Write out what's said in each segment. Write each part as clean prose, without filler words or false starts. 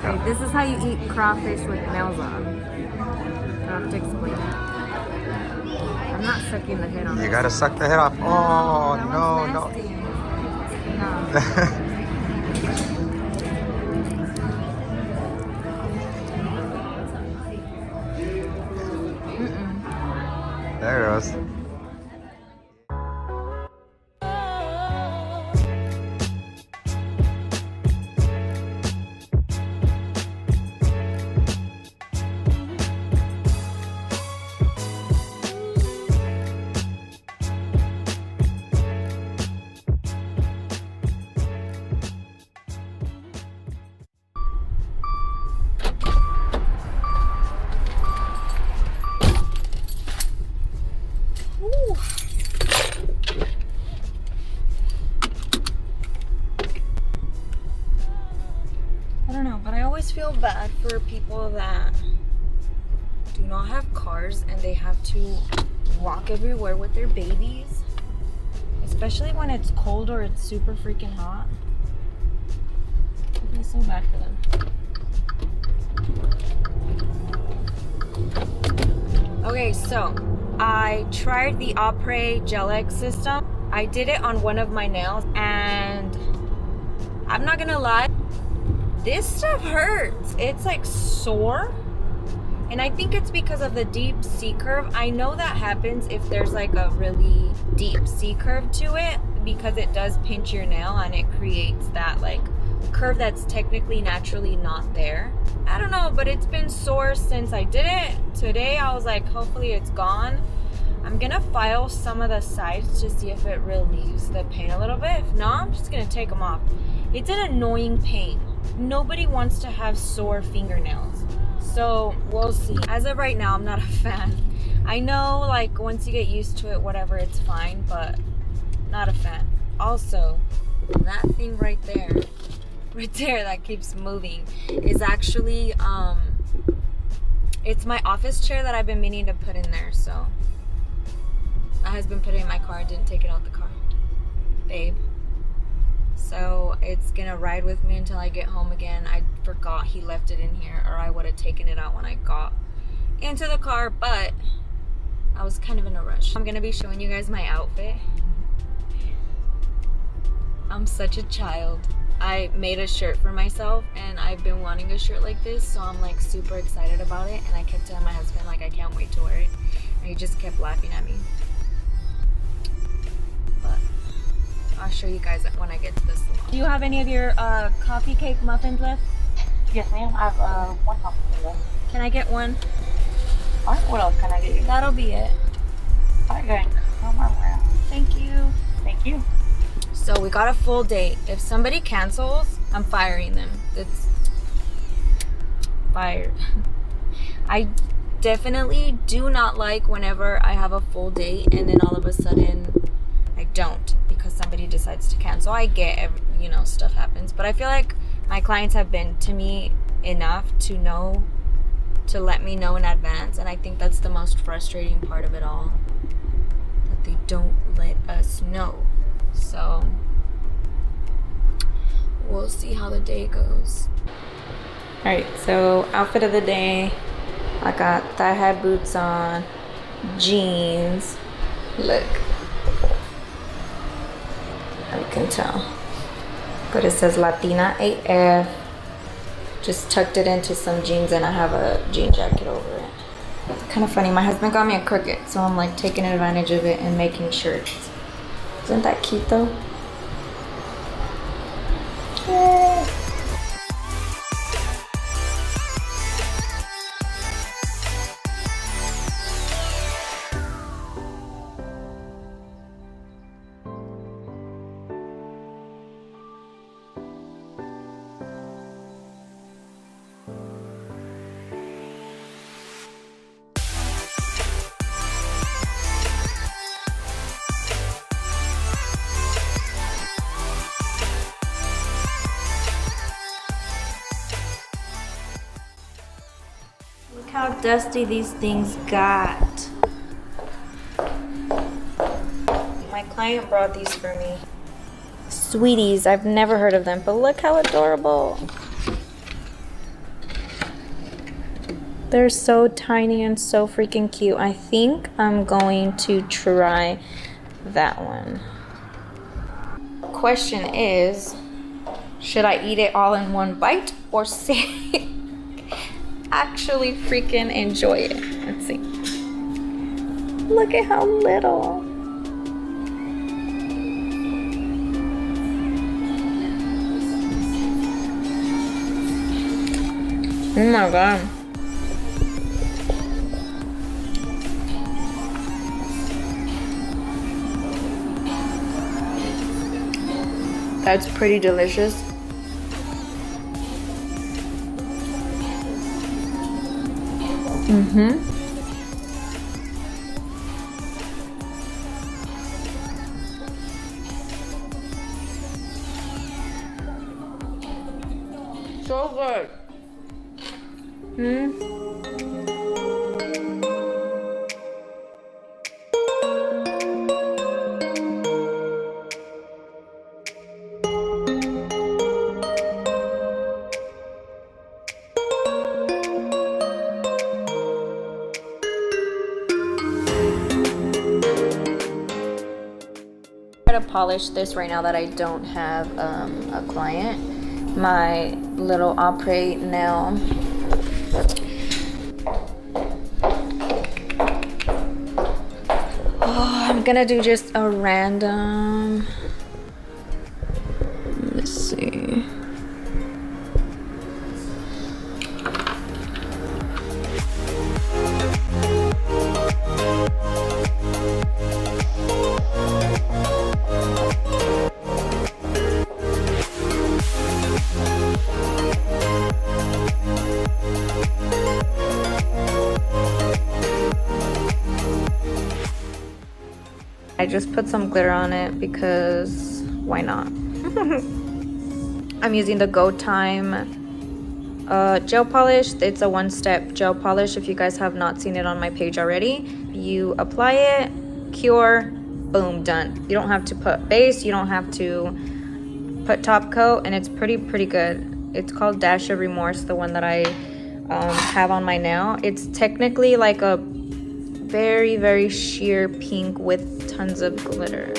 Okay, this is how you eat crawfish with nails on. I have to explain it. I'm not sucking the head off. You gotta suck the head off. Oh, no, no. No. There it goes. I don't know, but I always feel bad for people that do not have cars and they have to walk everywhere with their babies, especially when it's cold or it's super freaking hot. I feel so bad for them. Okay, so I tried the Après Gel Egg system. I did it on one of my nails and I'm not gonna lie, this stuff hurts. It's like sore. And I think it's because of the deep C curve. I know that happens if there's like a really deep C curve to it because it does pinch your nail and it creates that like curve that's technically naturally not there. I don't know, but it's been sore since I did it. Today I was like, hopefully it's gone. I'm gonna file some of the sides to see if it relieves the pain a little bit. If not, I'm just gonna take them off. It's an annoying pain. Nobody wants to have sore fingernails. So we'll see. As of right now, I'm not a fan. I know like once you get used to it, whatever, it's fine, but not a fan. Also, that thing right there that keeps moving is actually, it's my office chair that I've been meaning to put in there. So my husband put it in my car and didn't take it out the car. Babe. So it's gonna ride with me until I get home again. I forgot he left it in here, or I would have taken it out when I got into the car, but I was kind of in a rush. I'm gonna be showing you guys my outfit. I'm such a child. I made a shirt for myself and I've been wanting a shirt like this, so I'm like super excited about it, and I kept telling my husband like I can't wait to wear it, and he just kept laughing at me. But I'll show you guys when I get to this salon. Do you have any of your coffee cake muffins left? Yes, ma'am. I have one coffee left. Can I get one? Alright, what else can I get you? That'll be it. Alright, go ahead. Come around. Thank you. Thank you. So we got a full date. If somebody cancels, I'm firing them. It's fired. I definitely do not like whenever I have a full date and then all of a sudden I don't because somebody decides to cancel. I get, you know, stuff happens, but I feel like my clients have been to me enough to know, to let me know in advance, and I think that's the most frustrating part of it all, that they don't let us know. So we'll see how the day goes. All right, so outfit of the day, I got thigh-high boots on, jeans. Look, you can tell, but it says Latina AF. Just tucked it into some jeans and I have a jean jacket over it. It's kind of funny, my husband got me a Cricut, so I'm like taking advantage of it and making shirts. Isn't that cute though? Yay. Look how dusty these things got. My client brought these for me. Sweeties, I've never heard of them, but look how adorable. They're so tiny and so freaking cute. I think I'm going to try that one. Question is, should I eat it all in one bite or say actually freaking enjoy it? Let's see. Look at how little. Oh my god. That's pretty delicious. So good. To polish this right now that I don't have a client. My little après nail. Oh, I'm gonna do just a random. Let's see. I just put some glitter on it because why not? I'm using the Go Time gel polish. It's a one-step gel polish. If you guys have not seen it on my page already, you apply it, cure, boom, done. You don't have to put base, you don't have to put top coat, and it's pretty good. It's called Dash of Remorse, the one that I have on my nail. It's technically like a very sheer pink with tons of glitter.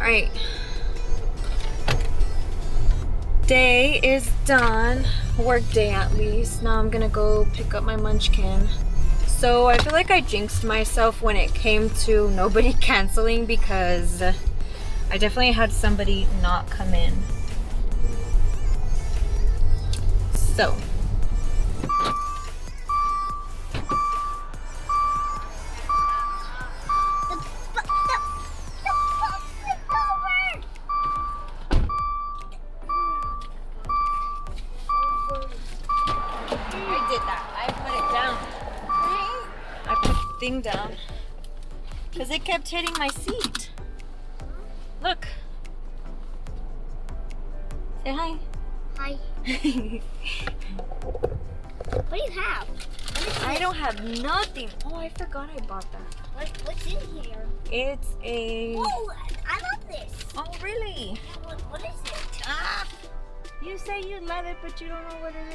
Alright. Day is done. Work day at least. Now I'm gonna go pick up my munchkin. So I feel like I jinxed myself when it came to nobody canceling because I definitely had somebody not come in. So thing down because it kept hitting my seat. Look. Say hi. Hi. What do you have? I don't have nothing. Oh, I forgot I bought that. What's in here? It's a... Oh, I love this. Oh, really? Yeah, what is it? Ah! You say you love it, but you don't know what it is.